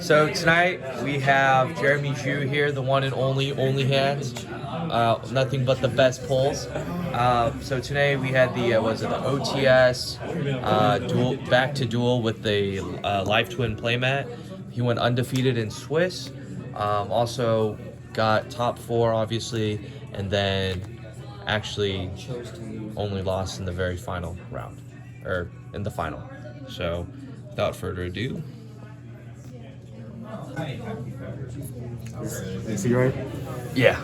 So tonight we have Jeremy Zhu here, the one and only hands. Nothing but the best pulls. So today we had the the OTS duel, back to duel with the live twin playmat. He went undefeated in Swiss. Also got top 4 obviously, and then actually only lost in the very final round, or in the final. So without further ado. Is he right? Yeah.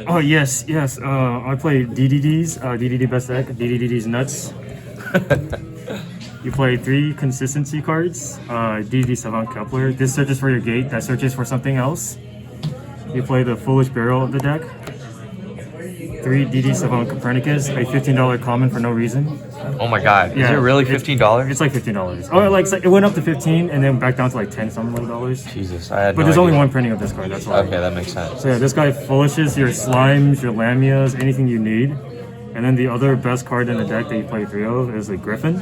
Oh yes. I play DDDs, DDD best deck, DDD's nuts. You play 3 consistency cards, DDD Savant Kepler. This searches for your gate, that searches for something else. You play the Foolish Barrel of the deck. 3 DD Savant Copernicus, a $15 common for no reason. Oh my god, is it really $15? It's like $15. Oh, like it went up to 15 and then back down to like 10 something dollars. Jesus, I had But no there's idea. only one printing of this card, that's why. Okay, that makes sense. So yeah, this guy foolishes your slimes, your lamias, anything you need. And then the other best card in the deck that you play 3 of is a Griffin.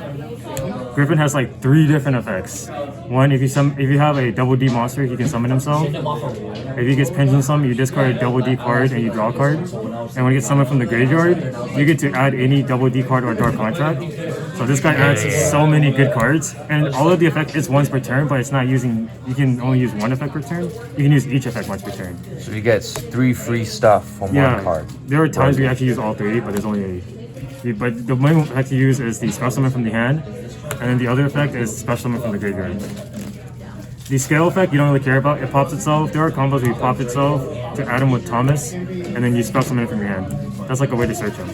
Griffin has like 3 different effects. One, if you have a double D monster, he can summon himself. If he gets Pendulum Summon, you discard a double D card and you draw a card. And when he gets summoned from the graveyard, you get to add any double D card or Dark Contract. So this guy adds so many good cards, and all of the effect is once per turn, but it's not using. You can only use 1 effect per turn. You can use each effect once per turn. So he gets 3 free stuff from one card. There are times we actually use all 3, but there's only but the main effect to use is the Special Summon from the hand, and then the other effect is Special Summon from the graveyard. The scale effect you don't really care about. It pops itself. There are combos where you pop itself to add him with Thomas, and then you Special Summon it from your hand. That's like a way to search him.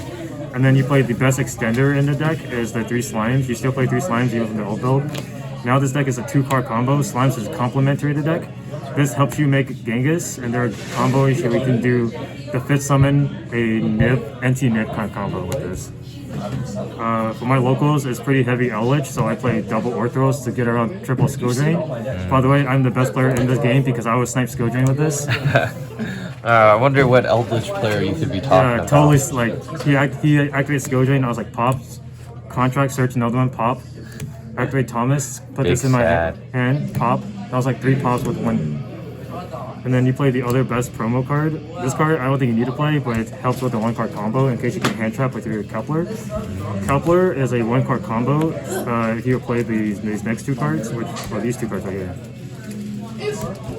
And then you play the best extender in the deck is the 3 slimes. You still play 3 slimes even from the old build. Now this deck is a 2-card combo. Slimes is complementary to the deck. This helps you make Genghis, and there are combos where we can do the 5th summon, a Nib, anti-Nib kind of combo with this. For my locals, it's pretty heavy Eldritch, so I play double Orthros to get around triple skill drain. By the way, I'm the best player in this game because I was snipe skill drain with this. I wonder what Eldritch player you could be talking about. Totally, like, he activated skill drain, I was like, pop, contract, search another one, pop, activate Thomas, put this in my hand, pop. That was like 3 pops with 1. And then you play the other best promo card. This card, I don't think you need to play, but it helps with the 1-card combo in case you can hand trap with your Kepler. Kepler is a 1-card combo if you play these next 2 cards, these 2 cards right here.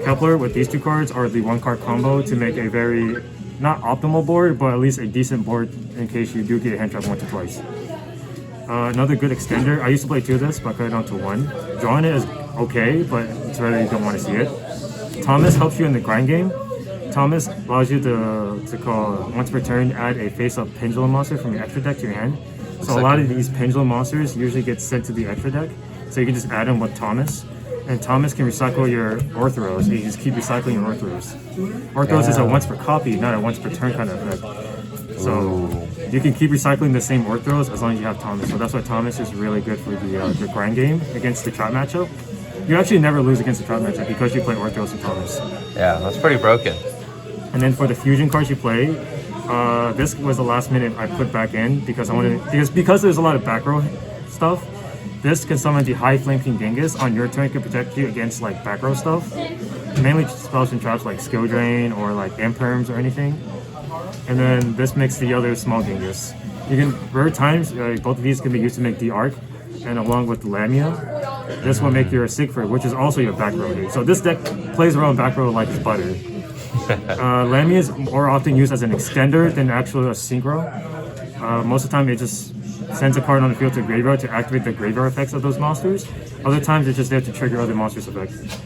Kepler with these 2 cards are the 1-card combo to make a very, not optimal board, but at least a decent board in case you do get a hand trap once or twice. Another good extender, I used to play 2 of this, but I cut it down to 1. Drawing it is okay, but it's really you don't want to see it. Thomas helps you in the grind game. Thomas allows you to call once per turn, add a face-up Pendulum monster from your extra deck to your hand. So a lot of these Pendulum monsters usually get sent to the extra deck, so you can just add them with Thomas. And Thomas can recycle your Orthros, and you just keep recycling your Orthros. Orthros is a once per copy, not a once per turn kind of effect. So you can keep recycling the same Orthros as long as you have Thomas. So that's why Thomas is really good for the grind game against the trap matchup. You actually never lose against the trap matchup because you play Orthros and Thomas. Yeah, that's pretty broken. And then for the fusion cards you play, this was the last minute I put back in because I wanted because there's a lot of back row stuff. This can summon the High Flame King Genghis on your turn. It can protect you against like back row stuff, mainly spells and traps like Skill Drain or like Imperms or anything. And then this makes the other small Genghis. You can rare times both of these can be used to make the Arc, and along with Lamia. This will make your Siegfried, which is also your back row. So this deck plays around back row like it's butter. Lamia is more often used as an extender than actually a synchro. Most of the time it just sends a card on the field to graveyard to activate the graveyard effects of those monsters. Other times it's just there to trigger other monsters' effects.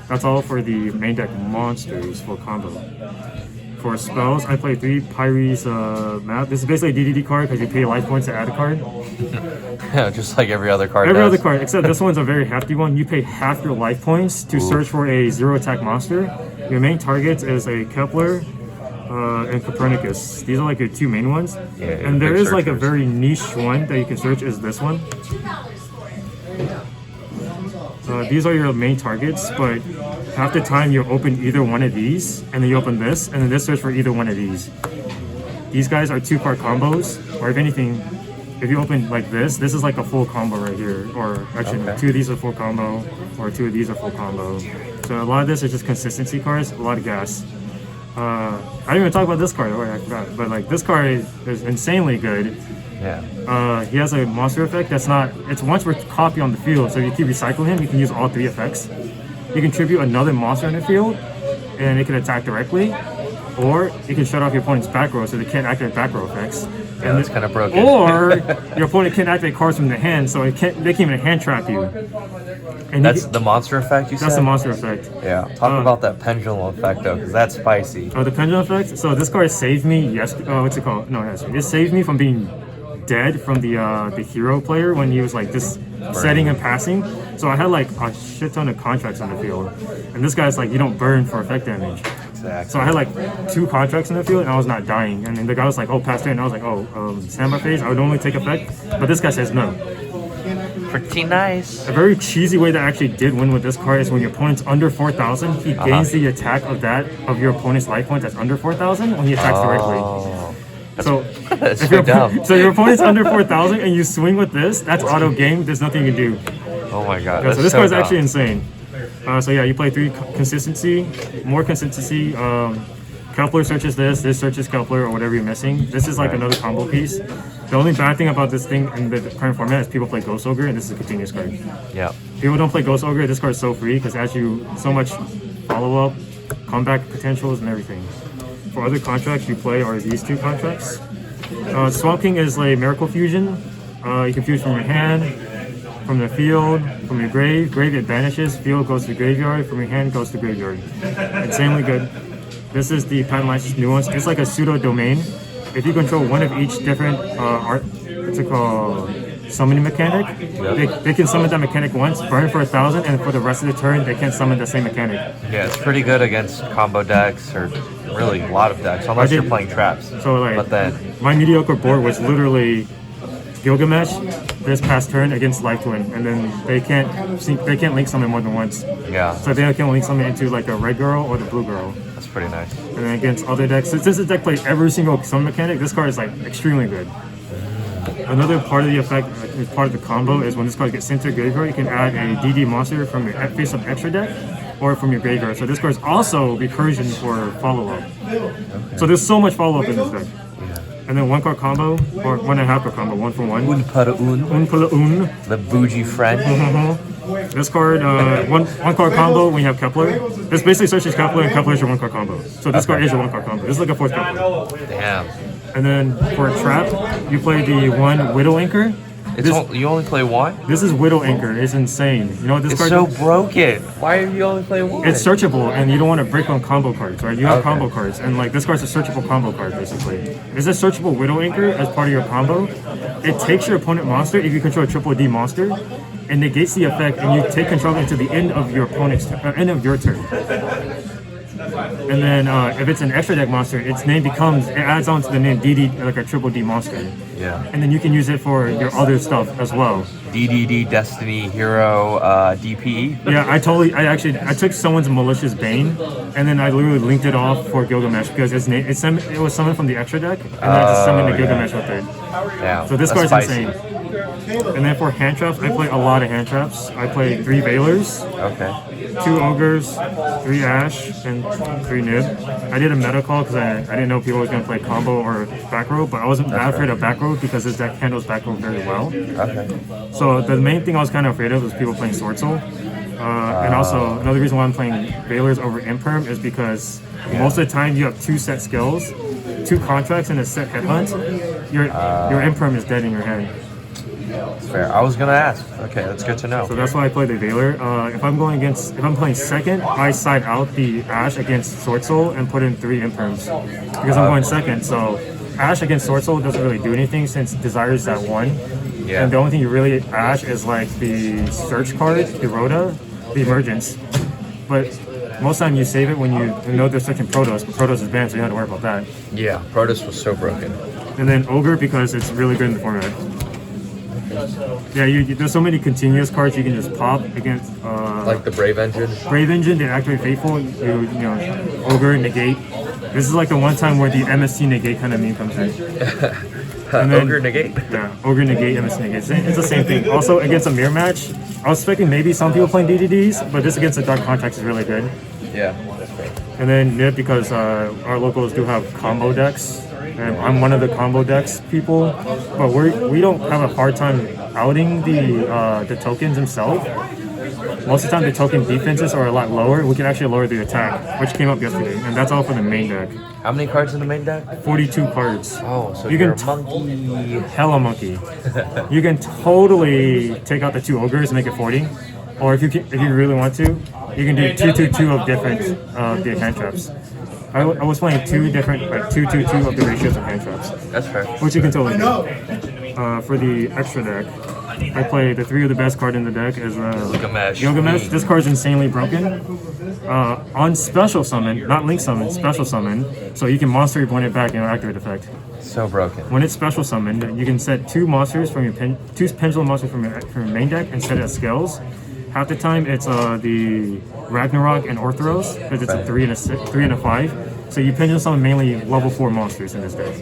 That's all for the main deck monsters for combo. For spells, I play 3 Pyre's map. This is basically a DDD card because you pay life points to add a card. Just like every other card. Every other card, except this one's a very hefty one. You pay half your life points to search for a 0-attack monster. Your main targets is a Kepler and Copernicus. These are like your 2 main ones. Yeah, and there is like a very niche one that you can search is this one. These are your main targets, but half the time you open either one of these, and then you open this, and then this search for either one of these. These guys are 2-card combos, or if anything, if you open like this is like a full combo right here. Or actually, Okay. 2 of these are full combo, or 2 of these are full combo. So a lot of this is just consistency cards, a lot of gas. I didn't even talk about this card. Oh, I forgot. But like this card is insanely good. Yeah. He has a monster effect that's not. It's once per copy on the field. So if you keep recycling him, you can use all 3 effects. You can tribute another monster in the field, and it can attack directly, or you can shut off your opponent's back row so they can't activate back row effects. Yeah, that's kind of broken. Or your opponent can't activate cards from the hand, so they can't even hand trap you. And That's the monster effect you said? That's the monster effect. Yeah. Talk about that pendulum effect though, because that's spicy. Oh, the pendulum effect? So this card saved me what's it called? No, yes. It saved me from being dead from the hero player when he was like just setting and passing. So I had like a shit ton of contracts on the field. And this guy's like, you don't burn for effect damage. Exactly. So I had like 2 contracts in the field and I was not dying. And then the guy was like, oh, pass turn. And I was like, oh, standby phase, I would only take effect. But this guy says no. Pretty nice. A very cheesy way that actually did win with this card is when your opponent's under 4,000, he gains the attack of your opponent's life points that's under 4,000 when he attacks directly. So That's if so your, dumb. so your opponent's under 4,000 and you swing with this, that's auto game. There's nothing you can do. Oh my god. Yeah, so this so card's dumb. actually insane. So yeah, you play 3 consistency, more consistency. Kepler searches this searches Kepler or whatever you're missing. This is like Right. another combo piece. The only bad thing about this thing in the current format is people play Ghost Ogre and this is a continuous card. Yeah. People don't play Ghost Ogre, this card is so free because it adds you so much follow-up, comeback potentials and everything. For other contracts you play are these 2 contracts. Swamp King is a Miracle Fusion. You can fuse from your hand, from the field, from your grave. Grave it banishes, field goes to the graveyard, from your hand goes to graveyard. Insanely good. This is the Patent License Nuance. It's like a pseudo domain. If you control one of each different what's it called? Summoning mechanic, they can summon that mechanic once, burn for 1,000, and for the rest of the turn they can't summon the same mechanic. Yeah, it's pretty good against combo decks or really a lot of decks, unless you're playing traps. So like, but then my mediocre board was literally Gilgamesh this past turn against Life Twin, and then they can't link summon more than once. yeah, So they can link summon into like a red girl or the blue girl. that's pretty nice. And then against other decks, since this deck plays every single summon mechanic, this card is like extremely good. Another part of the effect, part of the combo, is when this card gets sent to your graveyard, you can add a DD monster from your face-up extra deck or from your graveyard. So this card is also recursion for follow-up. So there's so much follow-up in this deck. And then 1 card combo, or 1.5 card combo, 1 for 1. Un para un, Un for the un. the bougie friend. This card, one card combo when you have Kepler. This basically searches Kepler and Kepler is your 1 card combo. So this card is your 1 card combo. This is like a 4th Kepler. Damn. And then for a trap, you play the 1 Widow Anchor. You only play 1? This is Widow Anchor. It's insane. You know what this It's card so does? broken. Why are you only playing 1? It's searchable, and you don't want to break on combo cards, right? You have Okay. combo cards, and like this card's a searchable combo card, basically. It's a searchable Widow Anchor as part of your combo. It takes your opponent monster if you control a triple D monster, and negates the effect, and you take control until the end of your opponent's end of your turn. And then if it's an extra deck monster, its name it adds on to the name DD, like a triple D monster. Yeah. And then you can use it for your other stuff as well. DDD, Destiny, Hero, DPE. Yeah, I took someone's Malicious Bane, and then I literally linked it off for Gilgamesh because it was summoned from the extra deck, and then I just summoned the Gilgamesh with it. Yeah. So this that's card's spicy. insane. And then for hand traps, I play a lot of hand traps. I play 3 Veilers, Okay. 2 Ogres, 3 Ash, and 3 Nib. I did a meta call because I didn't know people were going to play combo or back row, but I wasn't that afraid of back row because this deck handles back row very well. Okay. So the main thing I was kind of afraid of was people playing Swordsoul. And also, another reason why I'm playing Veilers over Imperm is because most of the time you have 2 set skills, 2 contracts, and a set headhunt. Your Imperm is dead in your hand. Fair. I was gonna ask. Okay, that's good to know. So that's why I play the Veiler. If I'm playing second, I side out the Ash against Swordsoul and put in 3 Imperms because I'm going second. So Ash against Swordsoul doesn't really do anything since Desire is at 1. Yeah. And the only thing you really Ash is like the search card, the Rhoda, the Emergence. But most of the time you save it when you know they're searching Protoss, but Protoss is banned, so you don't have to worry about that. Yeah, Protoss was so broken. And then Ogre because it's really good in the format. Yeah, there's so many continuous cards you can just pop against. Like the Brave Engine. Brave Engine, they activate Faithful, you know, Ogre, Negate. This is like the one time where the MST Negate kind of meme comes in. And then, Ogre negate. Yeah, Ogre negate, MS negate. It's the same thing. Also, against a mirror match, I was expecting maybe some people playing DDDs, but this against the Dark Contracts is really good. Yeah, that's great. And then Nib, because our locals do have combo decks, and I'm one of the combo decks people, but we don't have a hard time outing the tokens themselves. Most of the time, the token defenses are a lot lower. We can actually lower the attack, which came up yesterday, and that's all for the main deck. How many cards in the main deck? 42 cards. Oh, so you you're can a monkey. Hella monkey. You can totally take out the 2 ogres and make it 40, or if you really want to, you can do 2/2 of different the hand traps. I was playing 2 different, like 2/2 of the ratios of hand traps. That's fair. Which you can totally do. For the extra deck, I play the 3 of the best card in the deck is Gilgamesh. This card's insanely broken. On special summon, not link summon, special summon, so you can monster your opponent back and activate effect. So broken. When it's special summoned, you can set 2 monsters from your two pendulum monsters from your main deck and set it as skills. Half the time it's the Ragnarok and Orthros because it's a 3 and a 5. So you pendulum summon mainly level 4 monsters in this deck.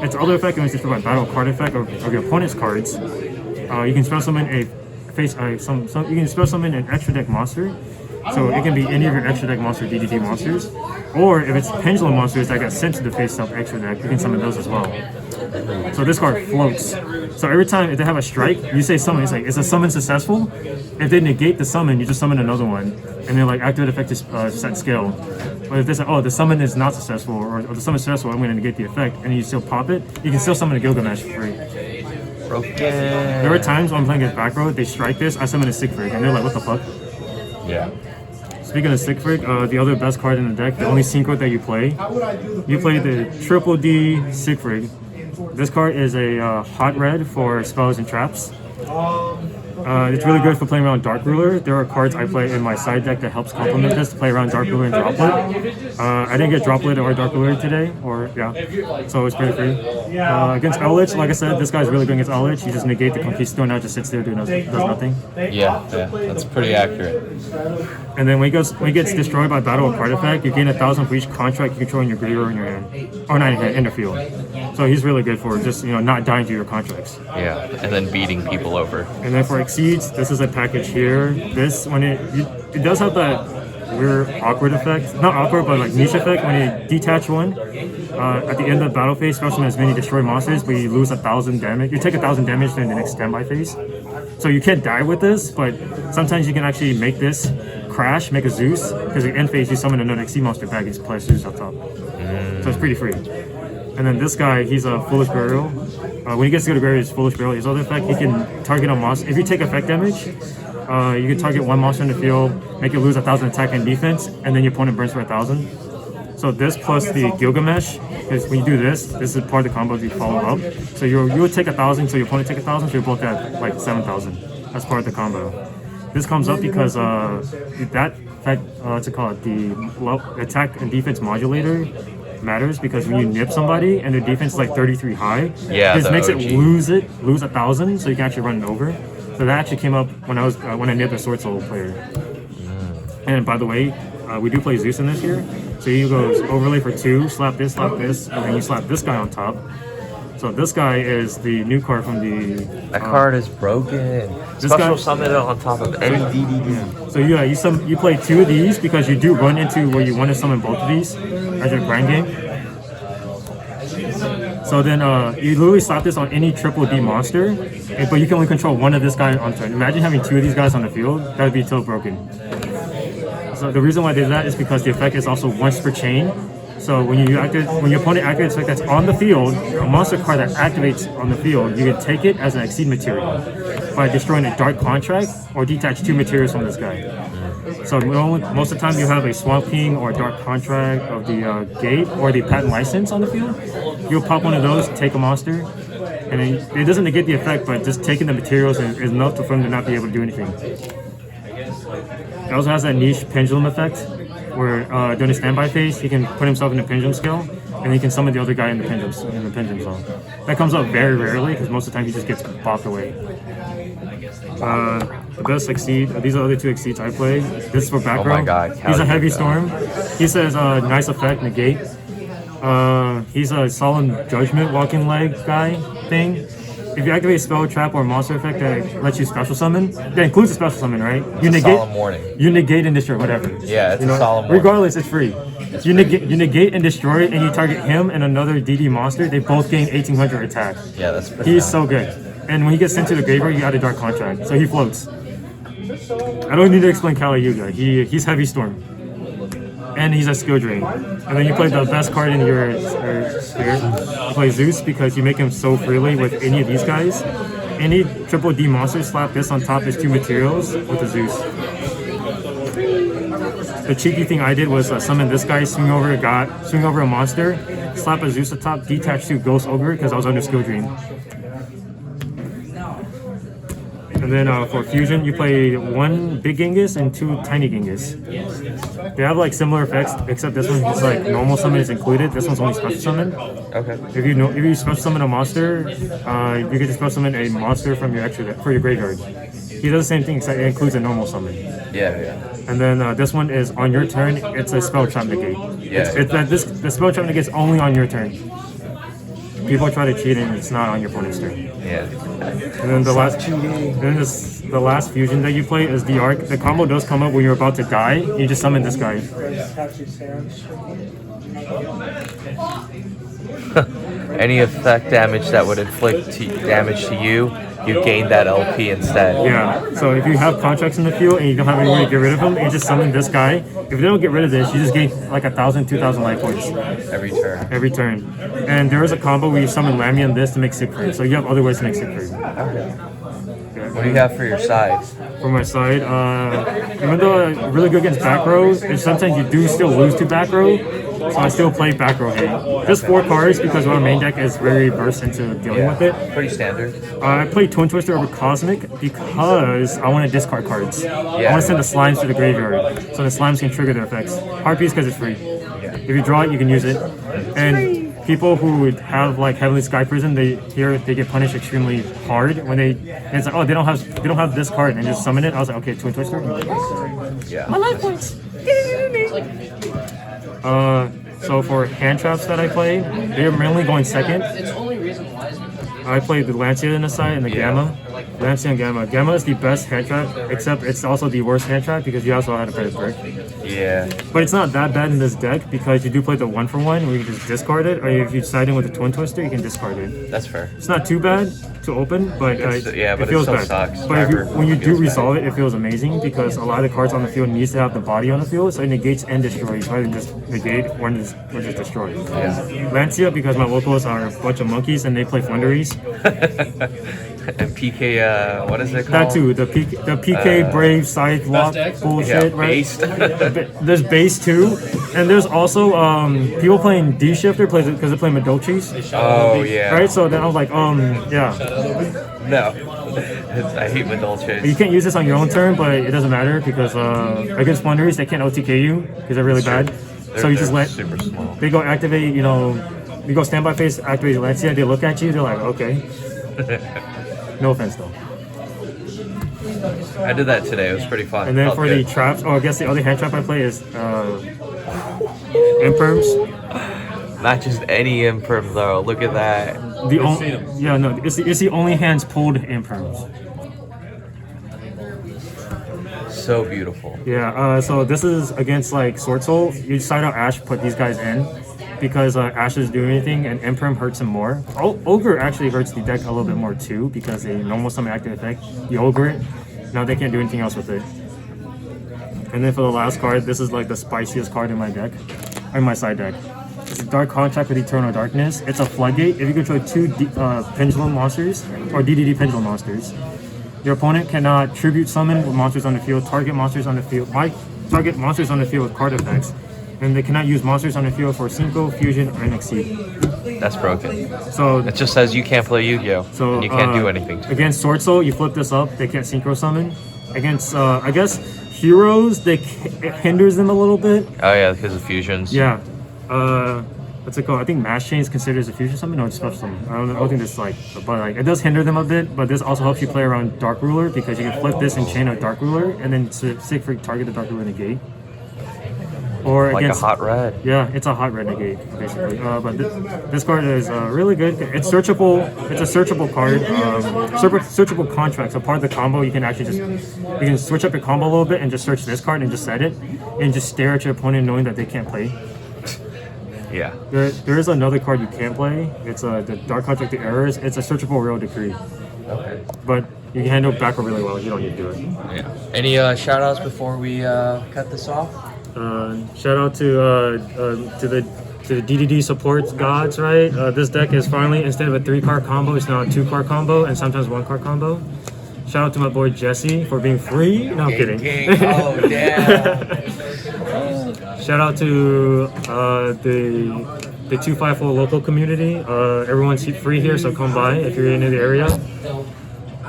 Its other effect is just by battle card effect of your opponent's cards. You can special summon you can special summon an extra deck monster. So it can be any of your extra deck monster DDD monsters, or if it's pendulum monsters that got sent to the face up extra deck, you can summon those as well. So this card floats. So every time if they have a strike, you say summon. It's like, is the summon successful? If they negate the summon, you just summon another one, and then like activate effect is set skill. But if they say, oh, the summon is not successful, or the summon is successful, I'm going to negate the effect, and you still pop it, you can still summon a Gilgamesh for free. Broken. There are times when I'm playing against back row, they strike this, I summon a Siegfried, and they're like, what the fuck? Yeah. Speaking of Siegfried, the other best card in the deck, the only synchro that you play the Triple D Siegfried. This card is a hot red for spells and traps. It's really good for playing around Dark Ruler. There are cards I play in my side deck that helps complement this to play around Dark Ruler and Droplet. I didn't get Droplet or Dark Ruler today, so it's pretty free. Against Eldritch, like I said, this guy's really good against Eldritch. You just negate the Conquistador, now just sits there, does nothing. Yeah, that's pretty accurate. And then when he gets destroyed by battle or card effect, you gain 1,000 for each contract you control in your graveyard or in your hand. Or not in your hand, in the field. So he's really good for just, not dying to your contracts. Yeah, and then beating people over. And then for Exceeds, this is a package here. This, when it does have that weird awkward effect. Not awkward, but like niche effect. When you detach one, at the end of the battle phase, special as many destroy monsters, but you lose 1,000 damage. You take 1,000 damage during the next standby phase. So you can't die with this, but sometimes you can actually make this crash, make a Zeus, because at the end phase you summon another Exceed monster back and place Zeus up top. So it's pretty free. And then this guy, he's a Foolish Burial. When he gets to go to Burial, he's Foolish Burial. His other effect, he can target a monster. If you take effect damage, you can target one monster in the field, make it lose 1,000 attack and defense, and then your opponent burns for 1,000. So this plus the Gilgamesh, is when you do this is part of the combo you follow up. So you'll take 1,000, so your opponent take 1,000, so you're both at like 7,000. That's part of the combo. This comes up because that effect, what's it called? The attack and defense modulator matters because when you nip somebody and their defense is like 33 high, this makes it lose 1,000, so you can actually run it over. So that actually came up when I nipped a Swordsoul player. And by the way, we do play Zeus in this here. So he goes overlay for 2, slap this, and then you slap this guy on top. So this guy is the new card from the... That card is broken. Special summon it on top of any DDD. Yeah. So you play 2 of these because you do run into where you want to summon both of these as your grind game. So then you literally slap this on any triple D monster, but you can only control one of this guy on turn. Imagine having 2 of these guys on the field. That would be so broken. So the reason why I did that is because the effect is also once per chain. So when your opponent activates effect that's on the field, a monster card that activates on the field, you can take it as an Exceed material by destroying a Dark Contract or detach 2 materials from this guy. So most of the time you have a Swamp King or a Dark Contract of the Gate or the Patent License on the field. You'll pop one of those, take a monster, and then it doesn't negate the effect, but just taking the materials is enough for him to not be able to do anything. It also has that niche pendulum effect, where during the standby phase, he can put himself in the pendulum scale, and he can summon the other guy in the pendulum zone. That comes up very rarely, because most of the time he just gets bopped away. The best Exceed, these are the other 2 Exceeds I play. This is for back row. Oh my god. He's a Heavy Storm. He says nice effect, negate. He's a solemn judgment walking leg guy thing. If you activate spell, trap, or monster effect that lets you special summon, that includes a special summon, right? You negate, solemn warning. You negate and destroy, whatever. Yeah, it's a solemn warning. Regardless, it's free. You negate and destroy, and you target him and another DD monster. They both gain 1800 attack. Yeah, that's pretty He's bad. so good. And when he gets sent to the graveyard, you add a dark contract, so he floats. I don't need to explain Kali Yuga. He's heavy storm. And he's a skill drain. And then you play the best card in your sphere. You play Zeus because you make him so freely with any of these guys. Any triple D monster, slap this on top as 2 materials with a Zeus. The cheeky thing I did was summon this guy, swing over a monster, slap a Zeus atop, detach 2 Ghost Ogre because I was under skill drain. And then for fusion, you play 1 big Genghis and 2 tiny Genghis. They have like similar effects, except this one is like normal summon is included. This one's only special summon. Okay. If you special summon a monster, you get to special summon a monster from your for your graveyard. He does the same thing, except it includes a normal summon. Yeah. And then this one is on your turn. It's a spell trap negate. Yeah. The spell trap negate is only on your turn. People try to cheat and it's not on your opponent's turn. Yeah. And then the last fusion that you play is the Arc. The combo does come up when you're about to die. You just summon this guy. Any effect damage that would inflict damage to you, you gain that LP instead. Yeah. So if you have contracts in the field and you don't have any way to get rid of them, you just summon this guy. If they don't get rid of this, you just gain like 1,000, 2,000 life points Every turn. every turn. And there is a combo where you summon Lammy and this to make Siegfried. So you have other ways to make Siegfried. Okay. What do you have for your side? For my side, even though I'm really good against back row, sometimes you do still lose to back row, so I still play back row hate. Just 4 cards because my main deck is very versed into dealing with it. Pretty standard. I play Twin Twister over Cosmic because I want to discard cards. I want to send the slimes to the graveyard, so the slimes can trigger their effects. Hard piece because it's free. If you draw it, you can use it. And people who would have like Heavenly Sky Prison, they get punished extremely hard when and it's like, oh, they don't have this card and just summon it. I was like, okay, Twin Twister. Yeah. My life points. So for hand traps that I play, they're mainly going second. I play the Lancia in the side and the Gamma. Lancia and Gamma. Gamma is the best hand trap, except it's also the worst hand trap because you also have to play the brick. Yeah. But it's not that bad in this deck because you do play the 1-for-1 where you can just discard it, or if you side in with the Twin Twister, you can discard it. That's fair. It's not too bad to open, but but it it feels still bad. sucks. But when you do Feels bad. resolve it, it feels amazing because a lot of the cards on the field needs to have the body on the field, so it negates and destroys rather than just negate or just destroy. Yeah. Lancia, because my locals are a bunch of monkeys and they play Flunderies. And PK, what is it called? That too, the PK Brave Scythe Lock bullshit, right? Based. There's base too, and there's also people playing D Shifter because they play Madolchis. Oh yeah. Right, so then I was like, yeah. No. I hate Madolches. You can't use this on your own turn, but it doesn't matter because against Flunderies they can't OTK you because they're really bad. So you just let super small. they go activate. You go standby phase, activate Lancia. They look at you. They're like, okay. No offense though. I did that today. It was pretty fun. And then Felt for good. the traps, I guess the other hand trap I play is Imperms. Not just any imperm though. Look at that. It's the only hands pulled Imperms. So beautiful. Yeah. So this is against like Swordsoul. You side out Ash, put these guys in. Because Ash doesn't do anything and Imperm hurts him more. Ogre actually hurts the deck a little bit more too because they normal summon active effect. You Ogre it, now they can't do anything else with it. And then for the last card, this is like the spiciest card in my deck, in my side deck. It's a Dark Contract with Eternal Darkness. It's a Floodgate. If you control 2 Pendulum monsters or DDD Pendulum monsters, your opponent cannot tribute summon with monsters on the field, target monsters on the field with card effects. And they cannot use monsters on the field for Synchro, Fusion, or Exceed. That's broken. So it just says you can't play Yu-Gi-Oh! So and you can't do anything to it. Against Swordsoul, you flip this up. They can't Synchro summon. Against, I guess, Heroes, it hinders them a little bit. Oh yeah, because of fusions. Yeah. What's it called? I think Mash Chain is considered as a fusion summon. No, it's special summon. I don't think this is but it does hinder them a bit. But this also helps you play around Dark Ruler because you can flip this and chain a Dark Ruler, and then Siegfried target the Dark Ruler in the gate. Or Like against a hot red. yeah, it's a hot renegade basically. But this card is really good. It's searchable. It's a searchable card. Searchable contract. So part of the combo, you can actually you can switch up your combo a little bit and just search this card and just set it, and just stare at your opponent knowing that they can't play. Yeah. There is another card you can play. It's the Dark Contract the Errors. It's a searchable Royal Decree. Okay. But you can handle it back really well. You don't need to do it. Yeah. Any shout outs before we cut this off? Shout out to the DDD support gods, right? This deck is finally, instead of a 3-card combo, it's now a 2-card combo and sometimes 1-card combo. Shout out to my boy Jesse for being free. No, I'm kidding. Oh, damn. Shout out to the 254 local community. Everyone's free here, so come by if you're in the area.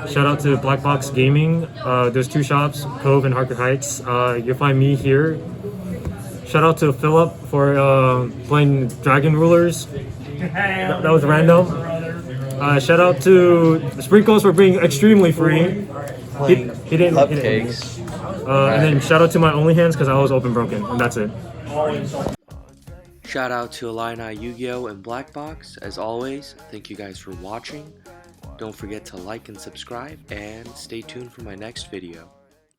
Shout out to Black Box Gaming. There's 2 shops, Cove and Harker Heights. You'll find me here. Shout out to Philip for playing Dragon Rulers. That was random. Shout out to Sprinkles for being extremely free. He didn't. Cupcakes. And then shout out to my OnlyHands because I was open broken, and that's it. Shout out to Illini Yu-Gi-Oh! And Black Box. As always, thank you guys for watching. Don't forget to like and subscribe, and stay tuned for my next video.